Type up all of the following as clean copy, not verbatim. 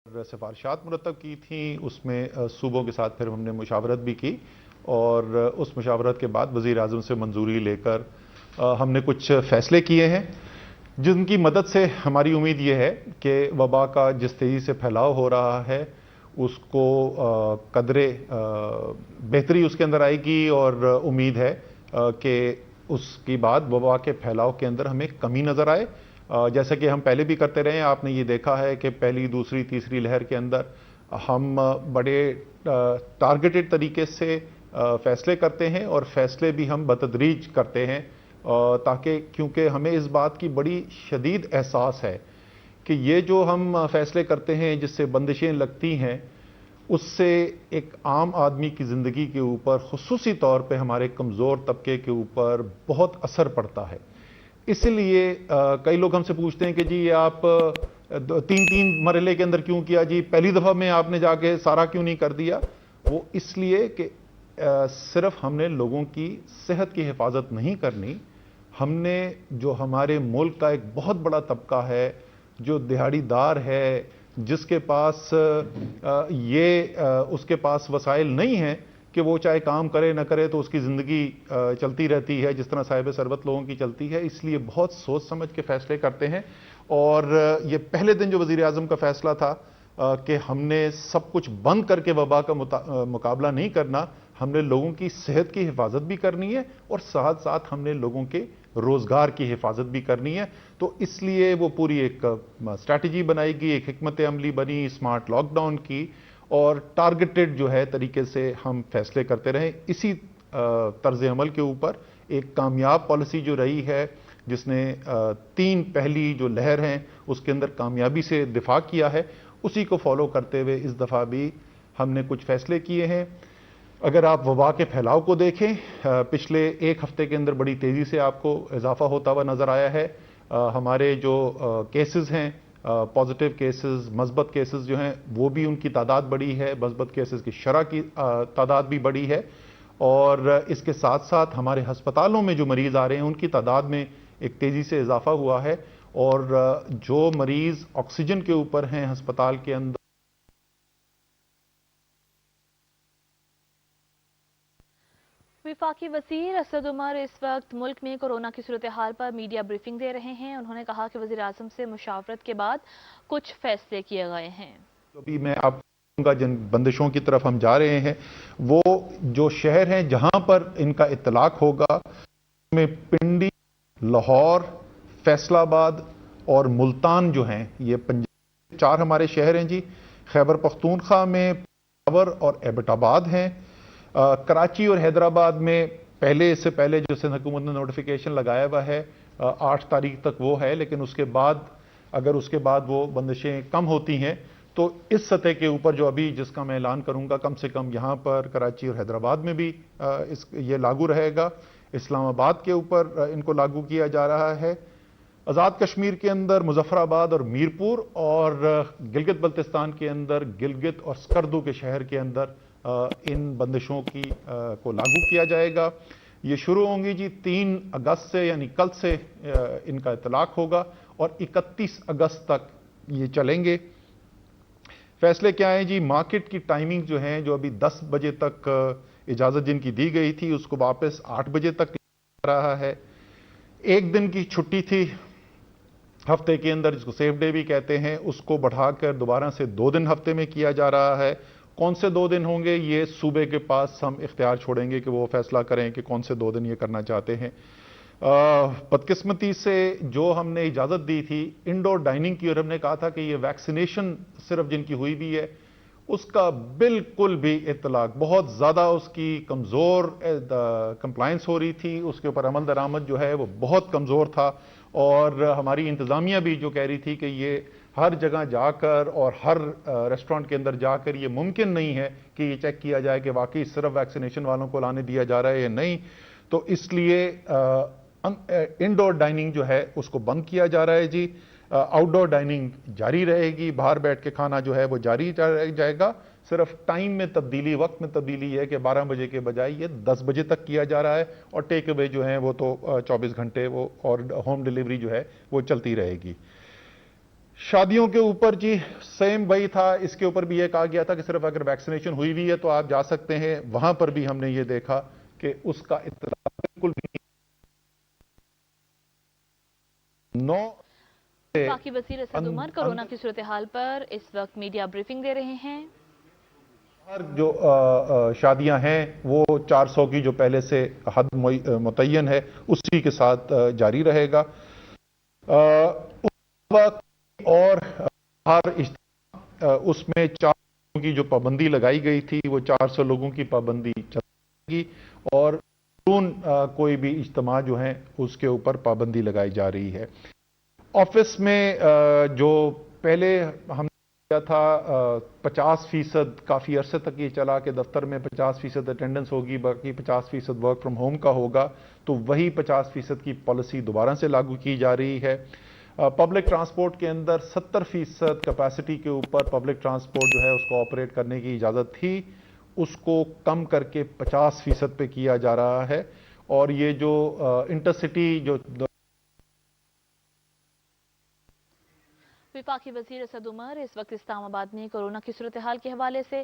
सिफारिशात मुरतब की थी, उसमें सूबों के साथ फिर हमने मुशावरत भी की और उस मुशावरत के बाद वज़ीर आज़म से मंजूरी लेकर हमने कुछ फ़ैसले किए हैं जिनकी मदद से हमारी उम्मीद ये है कि वबा का जिस तेज़ी से फैलाव हो रहा है उसको कदरे बेहतरी उसके अंदर आएगी और उम्मीद है कि उसके बाद वबा के फैलाव के अंदर हमें कमी नज़र आए। जैसा कि हम पहले भी करते रहे हैं, आपने ये देखा है कि पहली, दूसरी, तीसरी लहर के अंदर हम बड़े टारगेटेड तरीके से फैसले करते हैं और फैसले भी हम बतदरीज करते हैं ताकि, क्योंकि हमें इस बात की बड़ी शदीद एहसास है कि ये जो हम फैसले करते हैं जिससे बंदिशें लगती हैं उससे एक आम आदमी की ज़िंदगी के ऊपर, खुसूसी तौर पे हमारे कमज़ोर तबके के ऊपर बहुत असर पड़ता है। इसलिए कई लोग हमसे पूछते हैं कि जी ये आप तीन तीन मरहले के अंदर क्यों किया, जी पहली दफ़ा में आपने जाके सारा क्यों नहीं कर दिया। वो इसलिए कि सिर्फ हमने लोगों की सेहत की हिफाजत नहीं करनी, हमने जो हमारे मुल्क का एक बहुत बड़ा तबका है जो दिहाड़ीदार है, जिसके पास उसके पास वसाइल नहीं है कि वो चाहे काम करे ना करे तो उसकी ज़िंदगी चलती रहती है जिस तरह साहिब सरबत लोगों की चलती है, इसलिए बहुत सोच समझ के फैसले करते हैं। और ये पहले दिन जो वज़ीर आज़म का फैसला था कि हमने सब कुछ बंद करके वबा का मुकाबला नहीं करना, हमने लोगों की सेहत की हिफाजत भी करनी है और साथ साथ हमने लोगों के रोज़गार की हिफाजत भी करनी है। तो इसलिए वो पूरी एक स्ट्रैटेजी बनाएगी, एक हिकमत अमली बनी स्मार्ट लॉकडाउन की और टारगेटेड जो है तरीके से हम फैसले करते रहें। इसी तर्ज अमल के ऊपर एक कामयाब पॉलिसी जो रही है जिसने तीन पहली जो लहर हैं उसके अंदर कामयाबी से दिफा किया है, उसी को फॉलो करते हुए इस दफ़ा भी हमने कुछ फैसले किए हैं। अगर आप वबा के फैलाव को देखें, पिछले एक हफ्ते के अंदर बड़ी तेज़ी से आपको इजाफा होता हुआ नज़र आया है। हमारे जो केसेस हैं, पॉजिटिव केसेस, मस्बत केसेस जो हैं वो भी उनकी तादाद बढ़ी है, मस्बत केसेस की शरह की तादाद भी बढ़ी है और इसके साथ साथ हमारे हस्पतालों में जो मरीज़ आ रहे हैं उनकी तादाद में एक तेज़ी से इजाफा हुआ है और जो मरीज़ ऑक्सीजन के ऊपर हैं हस्पताल के अंदर। वफाकी वज़ीर असद उमर इस वक्त मुल्क में कोरोना की सूरत हाल पर मीडिया ब्रीफिंग दे रहे हैं। उन्होंने कहा कि वज़ीर आज़म से मुशावरत के बाद कुछ फैसले किए गए हैं। तो भी मैं आपको जिन बंदिशों की तरफ हम जा रहे हैं वो जो शहर हैं जहां पर इनका इत्तलाक होगा, में पिंडी, लाहौर, फैसलाबाद और मुल्तान जो हैं, ये पंजाब चार हमारे शहर हैं जी। खैबर पख्तूनख्वा में पेशावर और एबटाबाद हैं। कराची और हैदराबाद में पहले, इससे पहले जो सिंध हुकूमत ने नोटिफिकेशन लगाया हुआ है 8 तारीख तक वो है, लेकिन उसके बाद अगर उसके बाद वो बंदिशें कम होती हैं तो इस सतह के ऊपर जो अभी जिसका मैं ऐलान करूंगा, कम से कम यहां पर कराची और हैदराबाद में भी ये लागू रहेगा। इस्लामाबाद के ऊपर इनको लागू किया जा रहा है। आज़ाद कश्मीर के अंदर मुजफ्फराबाद और मीरपुर और गिलगित बल्तिस्तान के अंदर गिलगित और स्कर्दू के शहर के अंदर इन बंदिशों को लागू किया जाएगा। ये शुरू होंगी जी 3 अगस्त से, यानी कल से इनका इतलाक होगा और 31 अगस्त तक ये चलेंगे। फैसले क्या हैं जी? मार्केट की टाइमिंग जो है, जो अभी 10 बजे तक इजाज़त जिनकी दी गई थी उसको वापस 8 बजे तक रहा है। एक दिन की छुट्टी थी हफ्ते के अंदर, जिसको सेफ डे भी कहते हैं, उसको बढ़ाकर दोबारा से 2 दिन हफ्ते में किया जा रहा है। कौन से 2 दिन होंगे ये सूबे के पास हम इख्तियार छोड़ेंगे कि वो फैसला करें कि कौन से 2 दिन ये करना चाहते हैं। बदकिस्मती से जो हमने इजाज़त दी थी इंडोर डाइनिंग की और हमने कहा था कि ये वैक्सीनेशन सिर्फ जिनकी हुई भी है उसका बिल्कुल भी इतलाक, बहुत ज़्यादा उसकी कमज़ोर कंप्लायंस हो रही थी, उसके ऊपर अमल दरामद जो है वो बहुत कमज़ोर था और हमारी इंतज़ामिया भी जो कह रही थी कि ये हर जगह जाकर और हर रेस्टोरेंट के अंदर जाकर ये मुमकिन नहीं है कि ये चेक किया जाए कि वाकई सिर्फ वैक्सीनेशन वालों को लाने दिया जा रहा है या नहीं। तो इसलिए इंडोर डाइनिंग जो है उसको बंद किया जा रहा है जी। आउटडोर डाइनिंग जारी रहेगी, बाहर बैठ के खाना जो है वो जारी जाएगा। सिर्फ टाइम में तब्दीली, वक्त में तब्दीली है कि 12 बजे के बजाय ये 10 बजे तक किया जा रहा है और टेक अवे जो है वो तो 24 घंटे वो और होम डिलीवरी जो है वो चलती रहेगी। शादियों के ऊपर जी सेम वही था, इसके ऊपर भी ये कहा गया था कि सिर्फ अगर वैक्सीनेशन हुई भी है तो आप जा सकते हैं। वहां पर भी हमने ये देखा कि उसका इत्तला बिल्कुल भी नौ बाकी वजीर असद उमर कोरोना की सूरत हाल पर इस वक्त मीडिया ब्रीफिंग दे रहे हैं। जो शादियां हैं वो 400 की जो पहले से हद मुतय्यन है उसी के साथ जारी रहेगा। उस वक्त और हर उसमें 400 की जो पाबंदी लगाई गई थी वो 400 लोगों की पाबंदी चलेगी और कोई भी इज्तिमा जो है उसके ऊपर पाबंदी लगाई जा रही है। ऑफिस में जो पहले हम किया था 50%, काफी अरसे तक ये चला कि दफ्तर में 50% अटेंडेंस होगी, बाकी 50% वर्क फ्रॉम होम का होगा, तो वही 50% की पॉलिसी दोबारा से लागू की जा रही है। पब्लिक ट्रांसपोर्ट के अंदर 70% कैपेसिटी के ऊपर पब्लिक ट्रांसपोर्ट जो है उसको ऑपरेट करने की इजाजत थी, उसको कम करके 50% पे किया जा रहा है। और ये जो इंटरसिटी जो विफाकी वजीर असद उमर इस वक्त इस्लामाबाद में कोरोना की सूरत हाल के हवाले से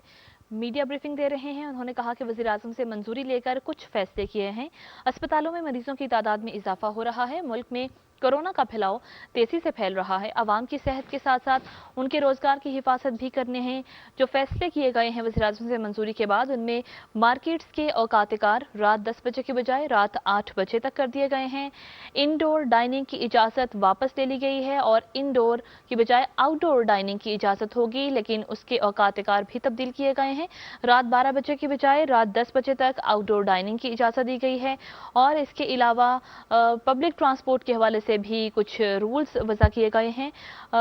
मीडिया ब्रीफिंग दे रहे हैं। उन्होंने कहा कि वजीर आजम से मंजूरी लेकर कुछ फैसले किए हैं। अस्पतालों में मरीजों की तादाद में इजाफा हो रहा है। मुल्क में कोरोना का फैलाव तेजी से फैल रहा है। आवाम की सेहत के साथ साथ उनके रोजगार की हिफाजत भी करने हैं। जो फैसले किए गए हैं वज़ीर आज़म से मंजूरी के बाद, उनमें मार्केट्स के औकात-ए-कार रात 10 बजे के बजाय रात 8 बजे तक कर दिए गए हैं। इंडोर डाइनिंग की इजाज़त वापस ले ली गई है और इंडोर की बजाय आउटडोर डाइनिंग की इजाज़त होगी, लेकिन उसके औकात-ए-कार भी तब्दील किए गए हैं। रात 12 बजे की बजाय रात 10 बजे तक आउटडोर डाइनिंग की इजाज़त दी गई है और इसके अलावा पब्लिक ट्रांसपोर्ट के हवाले से भी कुछ रूल्स वज़ा किए गए हैं।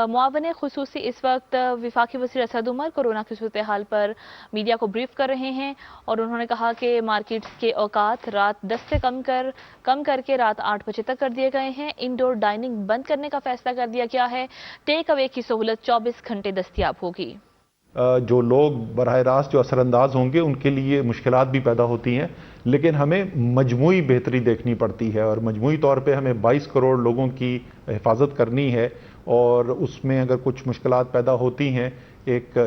मुआवने खुसूसी इस वक्त विफाकी वज़ीर असद उमर कोरोना की सूरत हाल पर मीडिया को ब्रीफ कर रहे हैं और उन्होंने कहा कि मार्केट्स के औकात रात 10 से कम करके रात 8 बजे तक कर दिए गए हैं। इंडोर डाइनिंग बंद करने का फैसला कर दिया गया है। टेक अवे की सहूलत 24 घंटे दस्तयाब होगी। जो लोग बराह रास्त जो असरअंदाज होंगे उनके लिए मुश्किलात भी पैदा होती हैं, लेकिन हमें मजमूई बेहतरी देखनी पड़ती है और मजमूई तौर पे हमें 22 करोड़ लोगों की हिफाजत करनी है और उसमें अगर कुछ मुश्किलात पैदा होती हैं एक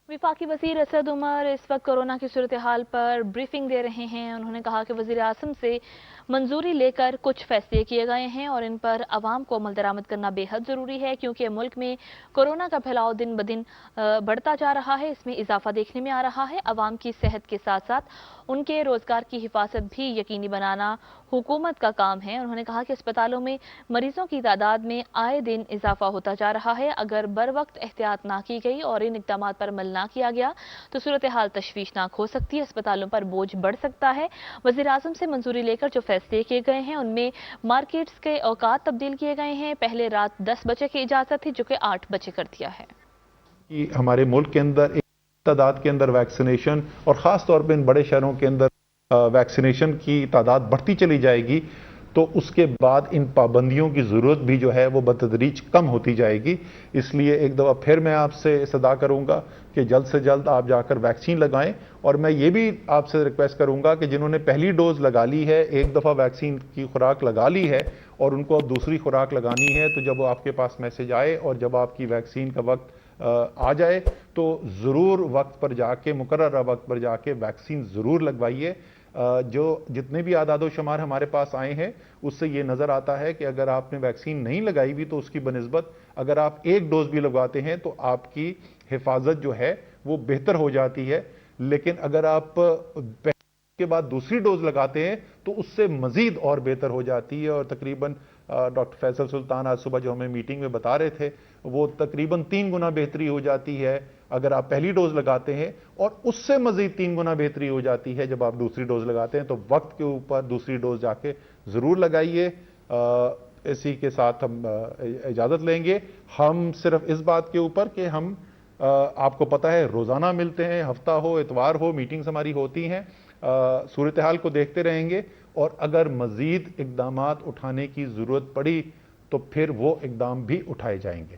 विफाकी वज़ीर असद उमर इस वक्त कोरोना की सूरत हाल पर ब्रीफिंग दे रहे हैं। उन्होंने कहा कि वज़ीर आज़म से मंजूरी लेकर कुछ फैसले किए गए हैं और इन पर आवाम को अमल दरामद करना बेहद ज़रूरी है, क्योंकि मुल्क में कोरोना का फैलाव दिन ब दिन बढ़ता जा रहा है। इसमें इजाफा देखने में आ रहा है। आवाम की सेहत के साथ साथ उनके रोजगार की हिफाजत भी यकीनी बनाना हुकूमत का काम है। उन्होंने कहा कि अस्पतालों में मरीजों की तादाद में आए दिन इजाफा होता जा रहा है। अगर बर वक्त एहतियात ना की गई और इन इक़दाम पर अमल ना किया गया तो सूरत हाल तशवीशनाक हो सकती है, अस्पतालों पर बोझ बढ़ सकता है। वज़ीर आज़म से मंजूरी लेकर जो फैसले किए गए हैं उनमें मार्केट्स के औकात तब्दील किए गए हैं। पहले रात 10 बजे की इजाजत थी, जो कि 8 बजे कर दिया है। कि हमारे मुल्क के अंदर एक तादाद के अंदर वैक्सीनेशन और ख़ास तौर पे इन बड़े शहरों के अंदर वैक्सीनेशन की तादाद बढ़ती चली जाएगी तो उसके बाद इन पाबंदियों की ज़रूरत भी जो है वो बतदरीज कम होती जाएगी। इसलिए एक दफ़ा फिर मैं आपसे सदा करूँगा कि जल्द से जल्द आप जाकर वैक्सीन लगाएं और मैं ये भी आपसे रिक्वेस्ट करूँगा कि जिन्होंने पहली डोज लगा ली है, एक दफ़ा वैक्सीन की खुराक लगा ली है और उनको अब दूसरी खुराक लगानी है, तो जब आपके पास मैसेज आए और जब आपकी वैक्सीन का वक्त आ जाए तो ज़रूर वक्त पर जाके मुकर्रर वक्त पर जाके वैक्सीन ज़रूर लगवाइए। जो जितने भी आदादो शुमार हमारे पास आए हैं उससे ये नज़र आता है कि अगर आपने वैक्सीन नहीं लगाई भी तो उसकी बनिस्बत अगर आप एक डोज भी लगवाते हैं तो आपकी हिफाजत जो है वो बेहतर हो जाती है। लेकिन अगर आप के बाद दूसरी डोज लगाते हैं तो उससे मजीद और बेहतर हो जाती है और तकरीबन डॉक्टर फैसल सुल्तान आज सुबह जो हमें मीटिंग में बता रहे थे वो तकरीबन 3 गुना बेहतरी हो जाती है अगर आप पहली डोज लगाते हैं और उससे मजीद 3 गुना बेहतरी हो जाती है जब आप दूसरी डोज लगाते हैं। तो वक्त के ऊपर दूसरी डोज जाके जरूर लगाइए। इसी के साथ हम इजाजत लेंगे। हम सिर्फ इस बात के ऊपर कि हम आपको पता है रोजाना मिलते हैं, हफ्ता हो इतवार हो मीटिंग्स हमारी होती हैं, सूरत हाल को देखते रहेंगे और अगर मजीद इकदामात उठाने की जरूरत पड़ी तो फिर वो इकदाम भी उठाए जाएंगे।